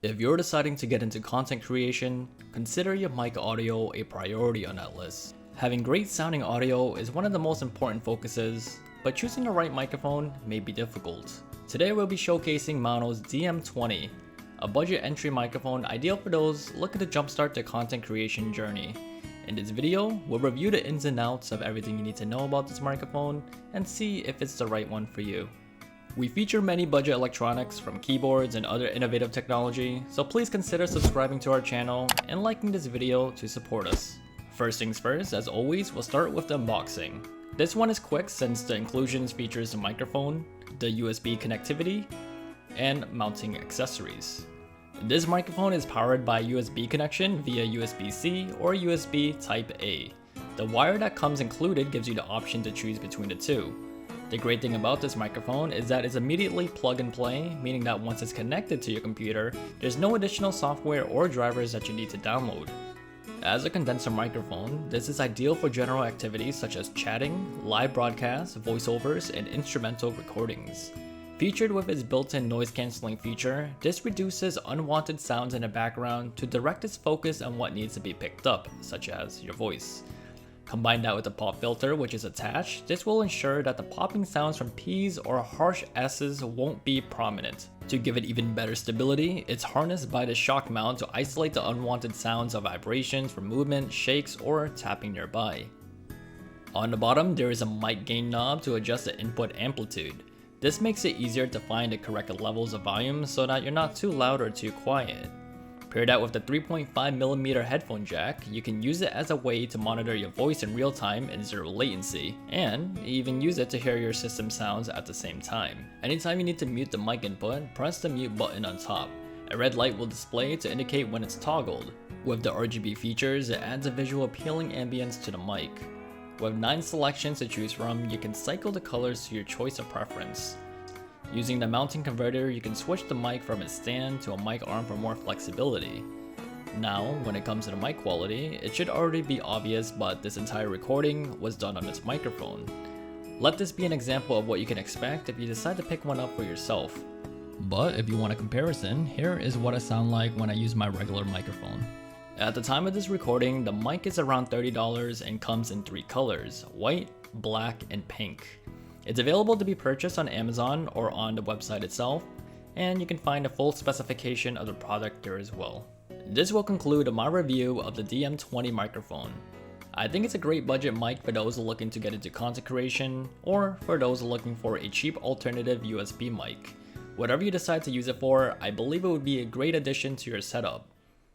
If you're deciding to get into content creation, consider your mic audio a priority on that list. Having great sounding audio is one of the most important focuses, but choosing the right microphone may be difficult. Today we'll be showcasing Maono's DM20, a budget entry microphone ideal for those looking to jumpstart their content creation journey. In this video, we'll review the ins and outs of everything you need to know about this microphone and see if it's the right one for you. We feature many budget electronics from keyboards and other innovative technology, so please consider subscribing to our channel and liking this video to support us. First things first, as always, we'll start with the unboxing. This one is quick since the inclusions features a microphone, the USB connectivity, and mounting accessories. This microphone is powered by USB connection via USB-C or USB Type-A. The wire that comes included gives you the option to choose between the two. The great thing about this microphone is that it's immediately plug and play, meaning that once it's connected to your computer, there's no additional software or drivers that you need to download. As a condenser microphone, this is ideal for general activities such as chatting, live broadcasts, voiceovers, and instrumental recordings. Featured with its built-in noise cancelling feature, this reduces unwanted sounds in the background to direct its focus on what needs to be picked up, such as your voice. Combine that with the pop filter which is attached, this will ensure that the popping sounds from P's or harsh S's won't be prominent. To give it even better stability, it's harnessed by the shock mount to isolate the unwanted sounds of vibrations from movement, shakes, or tapping nearby. On the bottom, there is a mic gain knob to adjust the input amplitude. This makes it easier to find the correct levels of volume so that you're not too loud or too quiet. Paired out with the 3.5mm headphone jack, you can use it as a way to monitor your voice in real time in zero latency, and even use it to hear your system sounds at the same time. Anytime you need to mute the mic input, press the mute button on top. A red light will display to indicate when it's toggled. With the RGB features, it adds a visual appealing ambience to the mic. With 9 selections to choose from, you can cycle the colors to your choice of preference. Using the mounting converter, you can switch the mic from its stand to a mic arm for more flexibility. Now, when it comes to the mic quality, it should already be obvious, but this entire recording was done on this microphone. Let this be an example of what you can expect if you decide to pick one up for yourself. But if you want a comparison, here is what I sound like when I use my regular microphone. At the time of this recording, the mic is around $30 and comes in 3 colors, white, black, and pink. It's available to be purchased on Amazon or on the website itself, and you can find a full specification of the product there as well. This will conclude my review of the DM20 microphone. I think it's a great budget mic for those looking to get into content creation, or for those looking for a cheap alternative USB mic. Whatever you decide to use it for, I believe it would be a great addition to your setup.